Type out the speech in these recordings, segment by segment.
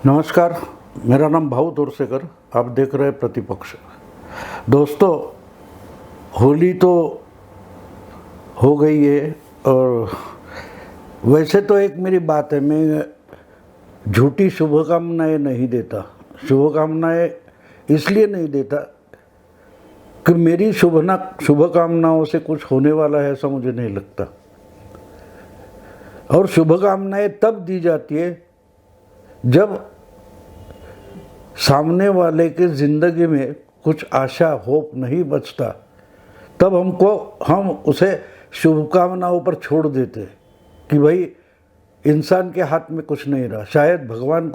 नमस्कार, मेरा नाम भाऊ तोरसेकर। आप देख रहे हैं प्रतिपक्ष। दोस्तों, होली तो हो गई है और वैसे तो एक मेरी बात है, मैं झूठी शुभकामनाएं नहीं देता। शुभकामनाएं इसलिए नहीं देता कि मेरी शुभकामनाओं से कुछ होने वाला है ऐसा मुझे नहीं लगता। और शुभकामनाएं तब दी जाती है जब सामने वाले के ज़िंदगी में कुछ आशा होप नहीं बचता, तब हम उसे शुभकामनाओं पर छोड़ देते कि भाई इंसान के हाथ में कुछ नहीं रहा, शायद भगवान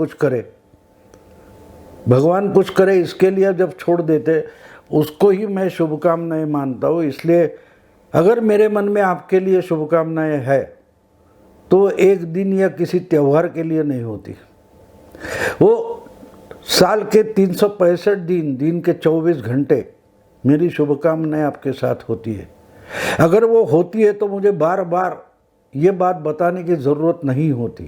कुछ करे इसके लिए जब छोड़ देते, उसको ही मैं शुभकामनाएं मानता हूँ। इसलिए अगर मेरे मन में आपके लिए शुभकामनाएं है तो एक दिन या किसी त्यौहार के लिए नहीं होती, वो साल के 365 दिन के 24 घंटे मेरी शुभकामनाएं आपके साथ होती है। अगर वो होती है तो मुझे बार बार ये बात बताने की ज़रूरत नहीं होती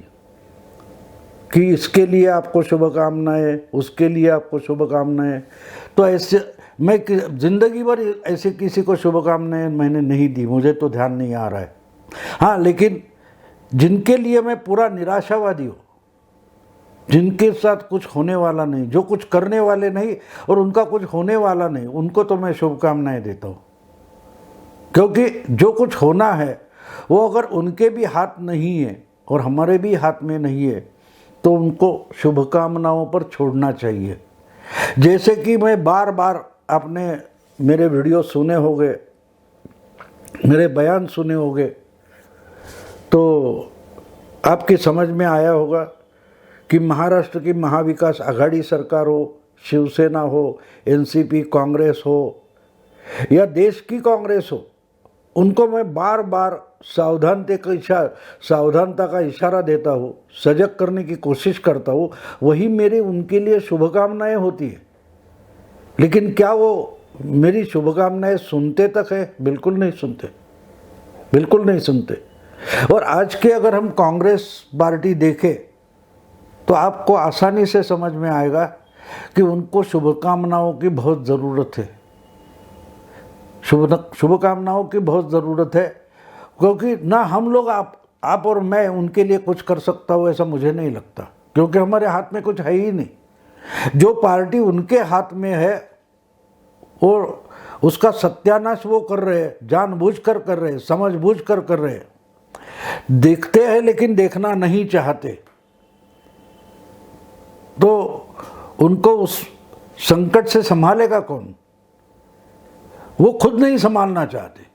कि इसके लिए आपको शुभकामनाएं, उसके लिए आपको शुभकामनाएं। तो ऐसे मैं ज़िंदगी भर ऐसे किसी को शुभकामनाएं मैंने नहीं दी, मुझे तो ध्यान नहीं आ रहा है। हाँ, लेकिन जिनके लिए मैं पूरा निराशावादी हूँ, जिनके साथ कुछ होने वाला नहीं, जो कुछ करने वाले नहीं और उनका कुछ होने वाला नहीं, उनको तो मैं शुभकामनाएं देता हूँ। क्योंकि जो कुछ होना है वो अगर उनके भी हाथ नहीं है और हमारे भी हाथ में नहीं है तो उनको शुभकामनाओं पर छोड़ना चाहिए। जैसे कि मैं बार बार आपने मेरे वीडियो सुने होंगे, मेरे बयान सुने होंगे, तो आपकी समझ में आया होगा कि महाराष्ट्र की महाविकास आघाड़ी सरकार हो, शिवसेना हो, एनसीपी कांग्रेस हो या देश की कांग्रेस हो, उनको मैं बार बार सावधानता का इशारा देता हूँ, सजग करने की कोशिश करता हूँ। वही मेरी उनके लिए शुभकामनाएं होती है। लेकिन क्या वो मेरी शुभकामनाएं सुनते तक है? बिल्कुल नहीं सुनते, बिल्कुल नहीं सुनते। और आज के अगर हम कांग्रेस पार्टी देखें तो आपको आसानी से समझ में आएगा कि उनको शुभकामनाओं की बहुत ज़रूरत है। शुभकामनाओं की बहुत ज़रूरत है, क्योंकि ना हम लोग आप और मैं उनके लिए कुछ कर सकता हूँ ऐसा मुझे नहीं लगता, क्योंकि हमारे हाथ में कुछ है ही नहीं। जो पार्टी उनके हाथ में है और उसका सत्यानाश वो कर रहे हैं, जानबूझकर कर रहे हैं, समझबूझकर कर रहे हैं। देखते हैं लेकिन देखना नहीं चाहते, तो उनको उस संकट से संभालेगा कौन? वो खुद नहीं संभालना चाहते।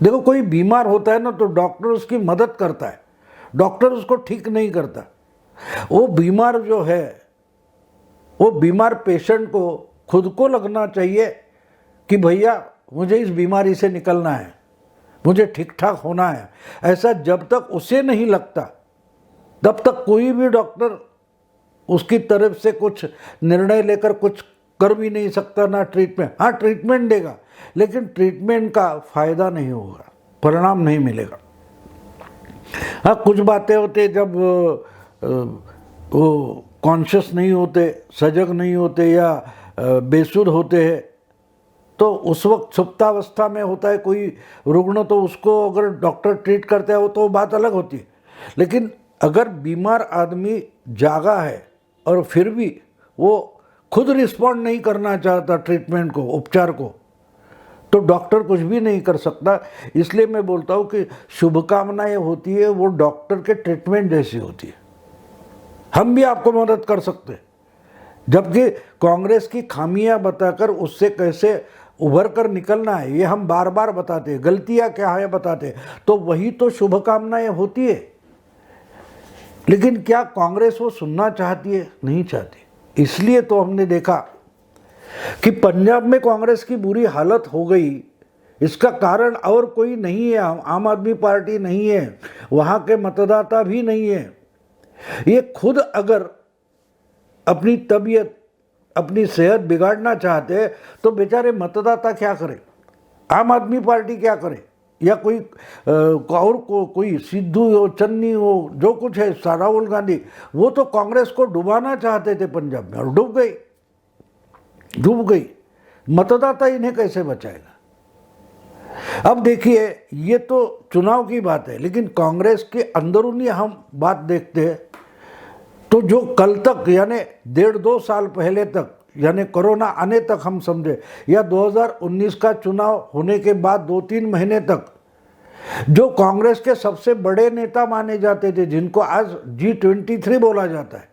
देखो, कोई बीमार होता है ना तो डॉक्टर उसकी मदद करता है, डॉक्टर उसको ठीक नहीं करता। वो बीमार जो है, वो बीमार पेशेंट को खुद को लगना चाहिए कि भैया मुझे इस बीमारी से निकलना है, मुझे ठीक ठाक होना है। ऐसा जब तक उसे नहीं लगता तब तक कोई भी डॉक्टर उसकी तरफ से कुछ निर्णय लेकर कुछ कर भी नहीं सकता, ना ट्रीटमेंट। हाँ, ट्रीटमेंट देगा, लेकिन ट्रीटमेंट का फायदा नहीं होगा, परिणाम नहीं मिलेगा। हाँ, कुछ बातें होते जब वो कॉन्शियस नहीं होते, सजग नहीं होते या बेसुध होते हैं, तो उस वक्त सुप्तावस्था में होता है कोई रुग्ण, तो उसको अगर डॉक्टर ट्रीट करते हैं तो बात अलग होती है। लेकिन अगर बीमार आदमी जागा है और फिर भी वो खुद रिस्पॉन्ड नहीं करना चाहता ट्रीटमेंट को, उपचार को, तो डॉक्टर कुछ भी नहीं कर सकता। इसलिए मैं बोलता हूँ कि शुभकामनाएं होती है वो डॉक्टर के ट्रीटमेंट जैसी होती है। हम भी आपको मदद कर सकते हैं, जबकि कांग्रेस की खामियां बताकर उससे कैसे उभर कर निकलना है ये हम बार बार बताते हैं, गलतियां क्या है बताते हैं, तो वही तो शुभकामनाएं होती है। लेकिन क्या कांग्रेस वो सुनना चाहती है? नहीं चाहती। इसलिए तो हमने देखा कि पंजाब में कांग्रेस की बुरी हालत हो गई। इसका कारण और कोई नहीं है, आम आदमी पार्टी नहीं है, वहाँ के मतदाता भी नहीं है। ये खुद अगर अपनी तबीयत, अपनी सेहत बिगाड़ना चाहते हैं तो बेचारे मतदाता क्या करें, आम आदमी पार्टी क्या करे? या कोई कोई सिद्धू हो, चन्नी हो, जो कुछ है, राहुल गांधी, वो तो कांग्रेस को डुबाना चाहते थे पंजाब में और डूब गई। मतदाता इन्हें कैसे बचाएगा? अब देखिए, ये तो चुनाव की बात है, लेकिन कांग्रेस के अंदरूनी हम बात देखते हैं तो जो कल तक यानी 1.5-2 साल पहले तक, यानी कोरोना आने तक हम समझे, या 2019 का चुनाव होने के बाद 2-3 महीने तक जो कांग्रेस के सबसे बड़े नेता माने जाते थे, जिनको आज G23 बोला जाता है,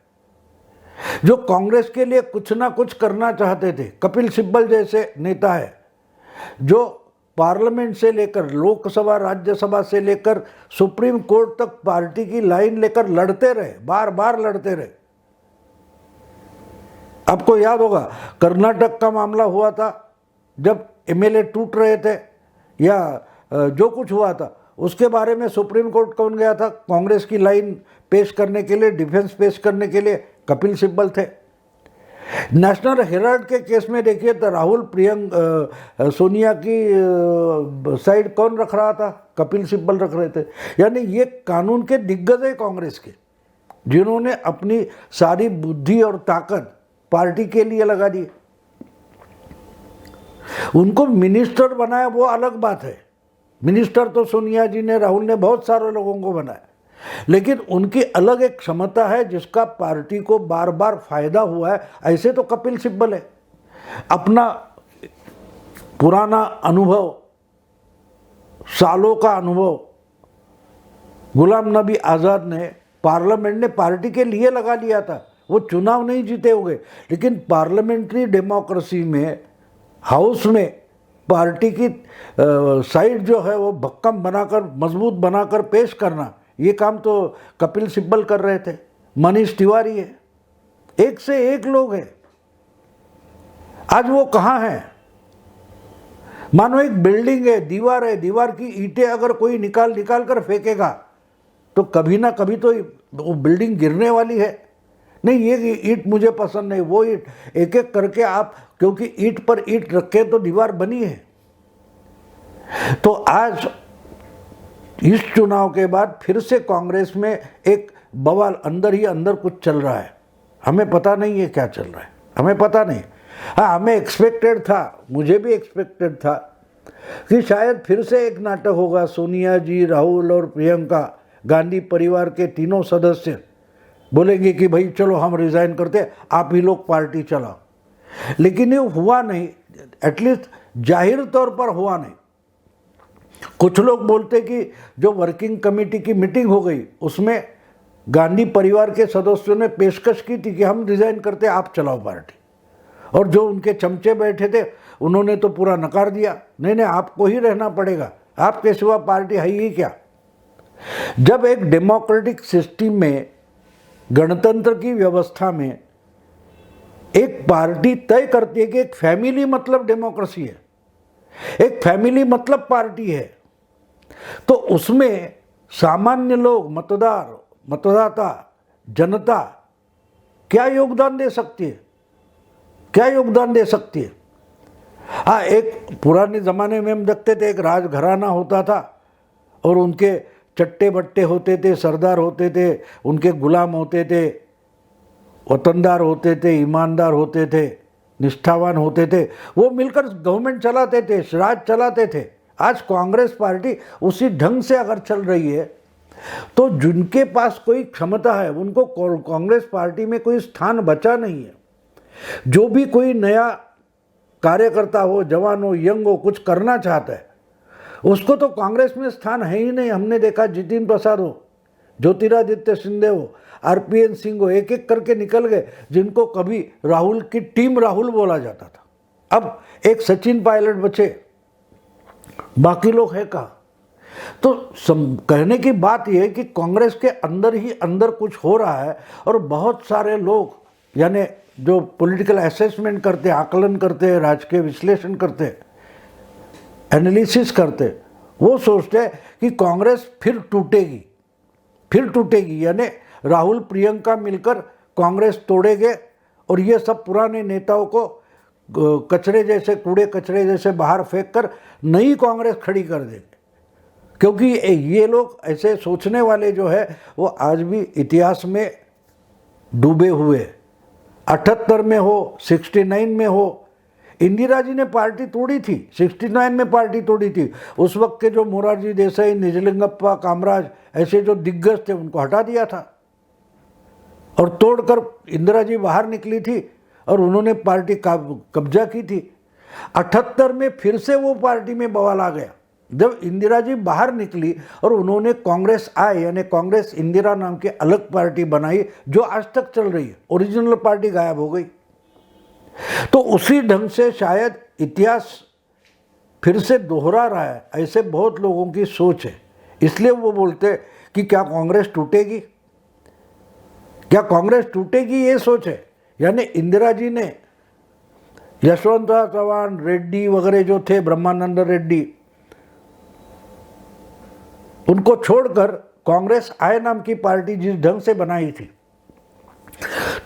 जो कांग्रेस के लिए कुछ ना कुछ करना चाहते थे, कपिल सिब्बल जैसे नेता है जो पार्लियामेंट से लेकर लोकसभा, राज्यसभा से लेकर सुप्रीम कोर्ट तक पार्टी की लाइन लेकर लड़ते रहे, बार बार लड़ते रहे। आपको याद होगा कर्नाटक का मामला हुआ था, जब एमएलए टूट रहे थे या जो कुछ हुआ था, उसके बारे में सुप्रीम कोर्ट कौन गया था? कांग्रेस की लाइन पेश करने के लिए, डिफेंस पेश करने के लिए कपिल सिब्बल थे। नेशनल हेराल्ड के केस में देखिए तो राहुल सोनिया की साइड कौन रख रहा था? कपिल सिब्बल रख रहे थे। यानी ये कानून के दिग्गज है कांग्रेस के, जिन्होंने अपनी सारी बुद्धि और ताकत पार्टी के लिए लगा दी। उनको मिनिस्टर बनाया वो अलग बात है, मिनिस्टर तो सोनिया जी ने, राहुल ने बहुत सारे लोगों को बनाया, लेकिन उनकी अलग एक क्षमता है जिसका पार्टी को बार बार फायदा हुआ है। ऐसे तो कपिल सिब्बल है, अपना पुराना अनुभव, सालों का अनुभव गुलाम नबी आज़ाद ने पार्लियामेंट ने पार्टी के लिए लगा लिया था। वो चुनाव नहीं जीते होंगे, लेकिन पार्लियामेंट्री डेमोक्रेसी में हाउस में पार्टी की साइड जो है वो भक्कम बनाकर, मजबूत बनाकर पेश करना, ये काम तो कपिल सिब्बल कर रहे थे। मनीष तिवारी है, एक से एक लोग हैं। आज वो कहाँ हैं? मानो एक बिल्डिंग है, दीवार है, दीवार की ईंटें अगर कोई निकाल कर फेंकेगा तो कभी ना कभी तो वो बिल्डिंग गिरने वाली है। नहीं, ये ईंट मुझे पसंद नहीं, वो ईंट, एक एक करके आप, क्योंकि ईंट पर ईंट रखे तो दीवार बनी है। तो आज इस चुनाव के बाद फिर से कांग्रेस में एक बवाल, अंदर ही अंदर कुछ चल रहा है। हमें पता नहीं है क्या चल रहा है, हमें पता नहीं। हाँ, हमें एक्सपेक्टेड था, मुझे भी एक्सपेक्टेड था कि शायद फिर से एक नाटक होगा। सोनिया जी, राहुल और प्रियंका गांधी परिवार के तीनों सदस्य बोलेंगे कि भाई चलो हम रिजाइन करते, आप ही लोग पार्टी चलाओ। लेकिन ये हुआ नहीं, एटलीस्ट जाहिर तौर पर हुआ नहीं। कुछ लोग बोलते कि जो वर्किंग कमेटी की मीटिंग हो गई उसमें गांधी परिवार के सदस्यों ने पेशकश की थी कि हम रिजाइन करते, आप चलाओ पार्टी, और जो उनके चमचे बैठे थे उन्होंने तो पूरा नकार दिया, नहीं नहीं आपको ही रहना पड़ेगा, आपके सिवा पार्टी है ही क्या। जब एक डेमोक्रेटिक सिस्टम में, गणतंत्र की व्यवस्था में एक पार्टी तय करती है कि एक फैमिली मतलब डेमोक्रेसी है, एक फैमिली मतलब पार्टी है, तो उसमें सामान्य लोग, मतदाता, जनता क्या योगदान दे सकती है? क्या योगदान दे सकती है? हाँ, एक पुराने ज़माने में हम देखते थे एक राजघराना होता था और उनके चट्टे बट्टे होते थे, सरदार होते थे, उनके गुलाम होते थे, वतनदार होते थे, ईमानदार होते थे, निष्ठावान होते थे, वो मिलकर गवर्नमेंट चलाते थे, राज चलाते थे। आज कांग्रेस पार्टी उसी ढंग से अगर चल रही है तो जिनके पास कोई क्षमता है उनको कांग्रेस पार्टी में कोई स्थान बचा नहीं है। जो भी कोई नया कार्यकर्ता हो, जवान हो, यंग हो, कुछ करना चाहता है, उसको तो कांग्रेस में स्थान है ही नहीं। हमने देखा जितिन प्रसाद हो, ज्योतिरादित्य सिंधिया हो, आरपीएन सिंह हो, एक एक करके निकल गए, जिनको कभी राहुल की टीम राहुल बोला जाता था। अब एक सचिन पायलट बचे, बाकी लोग है कहाँ? तो कहने की बात यह है कि कांग्रेस के अंदर ही अंदर कुछ हो रहा है, और बहुत सारे लोग यानी जो पॉलिटिकल असेसमेंट करते हैं, आकलन करते हैं, राजकीय विश्लेषण करते हैं, एनालिसिस करते, वो सोचते हैं कि कांग्रेस फिर टूटेगी, यानी राहुल प्रियंका मिलकर कांग्रेस तोड़ेंगे और ये सब पुराने नेताओं को कचरे जैसे, कूड़े कचरे जैसे बाहर फेंक कर नई कांग्रेस खड़ी कर देंगे। क्योंकि ये लोग ऐसे सोचने वाले जो है वो आज भी इतिहास में डूबे हुए, 78 में हो, 69 में हो। इंदिरा जी ने पार्टी तोड़ी थी, 69 में पार्टी तोड़ी थी। उस वक्त के जो मोरारजी देसाई, निजलिंगप्पा, कामराज ऐसे जो दिग्गज थे उनको हटा दिया था और तोड़कर इंदिरा जी बाहर निकली थी और उन्होंने पार्टी कब्जा की थी। 78 में फिर से वो पार्टी में बवाल आ गया जब इंदिरा जी बाहर निकली और उन्होंने कांग्रेस आई, यानी कांग्रेस इंदिरा नाम की अलग पार्टी बनाई जो आज तक चल रही है। ओरिजिनल पार्टी गायब हो गई। तो उसी ढंग से शायद इतिहास फिर से दोहरा रहा है, ऐसे बहुत लोगों की सोच है। इसलिए वो बोलते कि क्या कांग्रेस टूटेगी, क्या कांग्रेस टूटेगी, ये सोच है। यानी इंदिरा जी ने यशवंतराव चव्हाण, रेड्डी वगैरह जो थे, ब्रह्मानंद रेड्डी, उनको छोड़कर कांग्रेस आय नाम की पार्टी जिस ढंग से बनाई थी,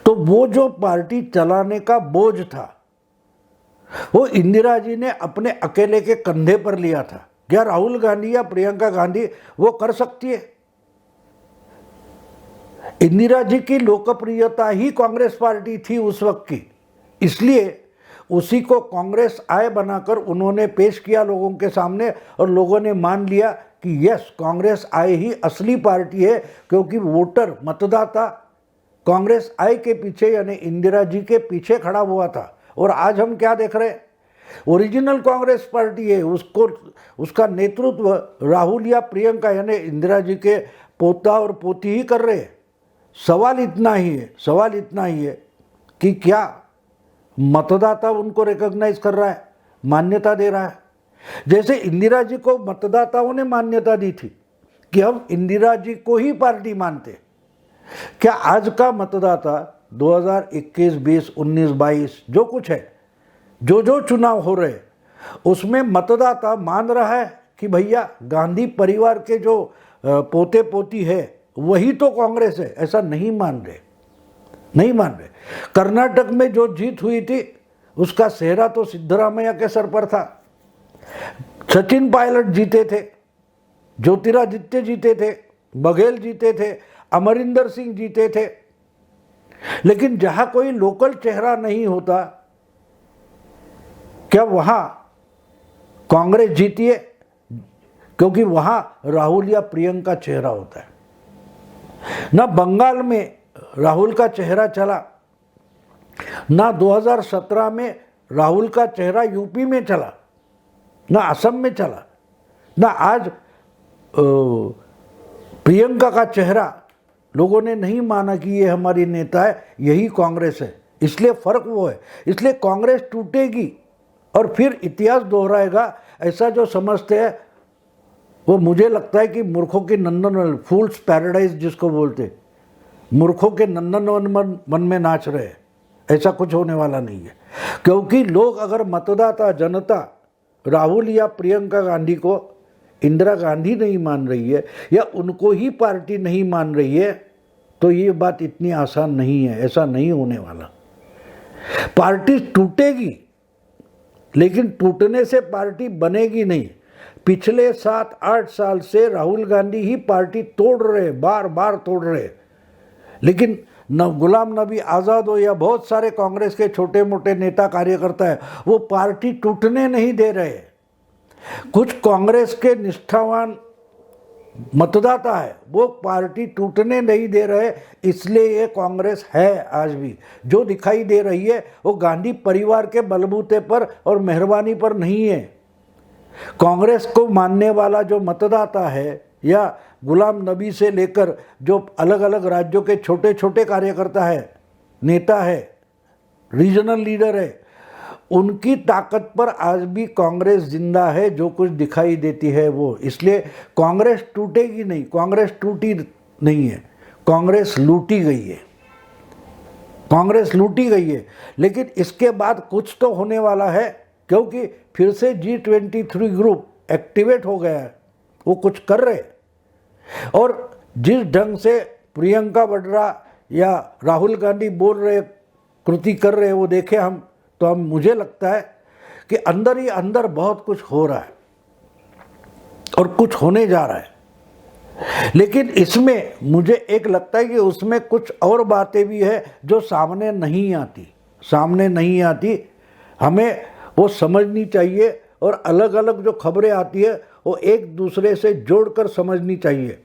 तो वो जो पार्टी चलाने का बोझ था वो इंदिरा जी ने अपने अकेले के कंधे पर लिया था। क्या राहुल गांधी या प्रियंका गांधी वो कर सकती है? इंदिरा जी की लोकप्रियता ही कांग्रेस पार्टी थी उस वक्त की, इसलिए उसी को कांग्रेस आय बनाकर उन्होंने पेश किया लोगों के सामने और लोगों ने मान लिया कि यस, कांग्रेस आय ही असली पार्टी है, क्योंकि वोटर, मतदाता कांग्रेस आय के पीछे यानी इंदिरा जी के पीछे खड़ा हुआ था। और आज हम क्या देख रहे हैं? ओरिजिनल कांग्रेस पार्टी है, उसका नेतृत्व राहुल या प्रियंका यानी इंदिरा जी के पोता और पोती ही कर रहे हैं। सवाल इतना ही है कि क्या मतदाता उनको रिकॉग्नाइज कर रहा है, मान्यता दे रहा है? जैसे इंदिरा जी को मतदाताओं ने मान्यता दी थी कि हम इंदिरा जी को ही पार्टी मानते, क्या आज का मतदाता 2021, 20, 19, 22 जो कुछ है, जो चुनाव हो रहे उसमें मतदाता मान रहा है कि भैया गांधी परिवार के जो पोते पोती है वही तो कांग्रेस है? ऐसा नहीं मान रहे। कर्नाटक में जो जीत हुई थी उसका सेहरा तो सिद्धरामैया के सर पर था। सचिन पायलट जीते थे, ज्योतिरादित्य जीते थे, बघेल जीते थे, अमरिंदर सिंह जीते थे। लेकिन जहां कोई लोकल चेहरा नहीं होता, क्या वहां कांग्रेस जीती है? क्योंकि वहां राहुल या प्रियंका चेहरा होता है। ना बंगाल में राहुल का चेहरा चला, ना 2017 में राहुल का चेहरा यूपी में चला, ना असम में चला, ना आज प्रियंका का चेहरा लोगों ने नहीं माना कि ये हमारी नेता है, यही कांग्रेस है। इसलिए फर्क वो है। इसलिए कांग्रेस टूटेगी और फिर इतिहास दोहराएगा, ऐसा जो समझते हैं वो मुझे लगता है कि मूर्खों के नंदनवन, फूल्स पैराडाइज जिसको बोलते, मूर्खों के नंदनवन मन में नाच रहे हैं। ऐसा कुछ होने वाला नहीं है, क्योंकि लोग अगर मतदाता, जनता राहुल या प्रियंका गांधी को इंदिरा गांधी नहीं मान रही है या उनको ही पार्टी नहीं मान रही है, तो ये बात इतनी आसान नहीं है। ऐसा नहीं होने वाला। पार्टी टूटेगी, लेकिन टूटने से पार्टी बनेगी नहीं। पिछले 7-8 साल से राहुल गांधी ही पार्टी तोड़ रहे, बार बार तोड़ रहे। लेकिन गुलाम नबी आज़ाद हो या बहुत सारे कांग्रेस के छोटे मोटे नेता कार्यकर्ता है, वो पार्टी टूटने नहीं दे रहे। कुछ कांग्रेस के निष्ठावान मतदाता है, वो पार्टी टूटने नहीं दे रहे, इसलिए ये कांग्रेस है आज भी। जो दिखाई दे रही है वो गांधी परिवार के बलबूते पर और मेहरबानी पर नहीं है। कांग्रेस को मानने वाला जो मतदाता है या गुलाम नबी से लेकर जो अलग अलग राज्यों के छोटे छोटे कार्यकर्ता है, नेता है, रीजनल लीडर है, उनकी ताकत पर आज भी कांग्रेस जिंदा है। जो कुछ दिखाई देती है वो, इसलिए कांग्रेस टूटेगी नहीं। कांग्रेस टूटी नहीं है, कांग्रेस लूटी गई है। कांग्रेस लूटी गई है, लेकिन इसके बाद कुछ तो होने वाला है, क्योंकि फिर से G23 ग्रुप एक्टिवेट हो गया है, वो कुछ कर रहे। और जिस ढंग से प्रियंका वड्रा या राहुल गांधी बोल रहे, कृति कर रहे, वो देखे हम, तो मुझे लगता है कि अंदर ही अंदर बहुत कुछ हो रहा है। और कुछ होने जा रहा है। लेकिन इसमें मुझे एक लगता है कि उसमें कुछ और बातें भी है जो सामने नहीं आती। हमें वो समझनी चाहिए और अलग अलग जो खबरें आती है वो एक दूसरे से जोड़कर समझनी चाहिए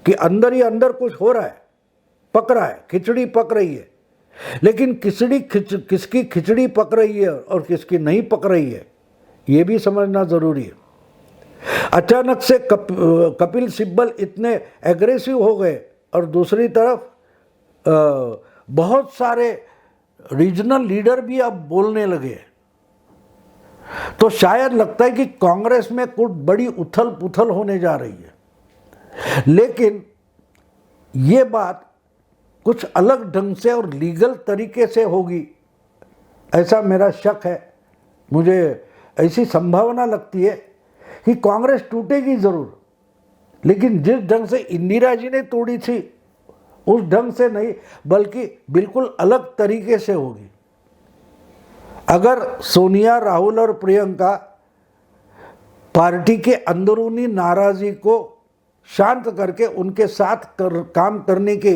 कि अंदर ही अंदर कुछ हो रहा है, पक रहा है, खिचड़ी पक रही है। लेकिन किसकी खिचड़ी पक रही है और किसकी नहीं पक रही है, ये भी समझना ज़रूरी है। अचानक से कपिल सिब्बल इतने एग्रेसिव हो गए और दूसरी तरफ बहुत सारे रीजनल लीडर भी अब बोलने लगे, तो शायद लगता है कि कांग्रेस में कुछ बड़ी उथल पुथल होने जा रही है। लेकिन ये बात कुछ अलग ढंग से और लीगल तरीके से होगी, ऐसा मेरा शक है। मुझे ऐसी संभावना लगती है कि कांग्रेस टूटेगी ज़रूर, लेकिन जिस ढंग से इंदिरा जी ने तोड़ी थी उस ढंग से नहीं, बल्कि बिल्कुल अलग तरीके से होगी। अगर सोनिया, राहुल और प्रियंका पार्टी के अंदरूनी नाराज़गी को शांत करके उनके साथ काम करने के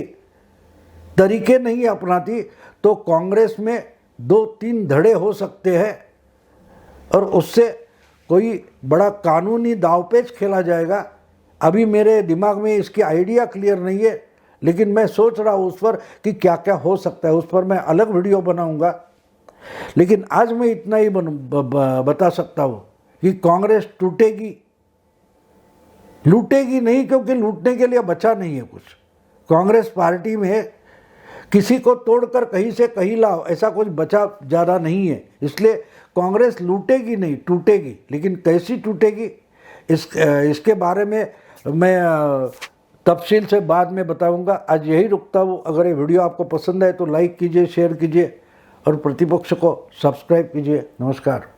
तरीके नहीं अपनाती तो कांग्रेस में 2-3 धड़े हो सकते हैं और उससे कोई बड़ा कानूनी दांवपेच खेला जाएगा। अभी मेरे दिमाग में इसकी आइडिया क्लियर नहीं है, लेकिन मैं सोच रहा हूँ उस पर कि क्या क्या हो सकता है। उस पर मैं अलग वीडियो बनाऊंगा, लेकिन आज मैं इतना ही बता सकता हूँ कि कांग्रेस लूटेगी नहीं, क्योंकि लूटने के लिए बचा नहीं है कुछ। कांग्रेस पार्टी में किसी को तोड़कर कहीं से कहीं लाओ, ऐसा कुछ बचा ज़्यादा नहीं है। इसलिए कांग्रेस लूटेगी नहीं, टूटेगी। लेकिन कैसी टूटेगी इसके बारे में मैं तफसील से बाद में बताऊंगा। आज यही रुकता हूँ। अगर ये वीडियो आपको पसंद आए तो लाइक कीजिए, शेयर कीजिए और प्रतिपक्ष को सब्सक्राइब कीजिए। नमस्कार।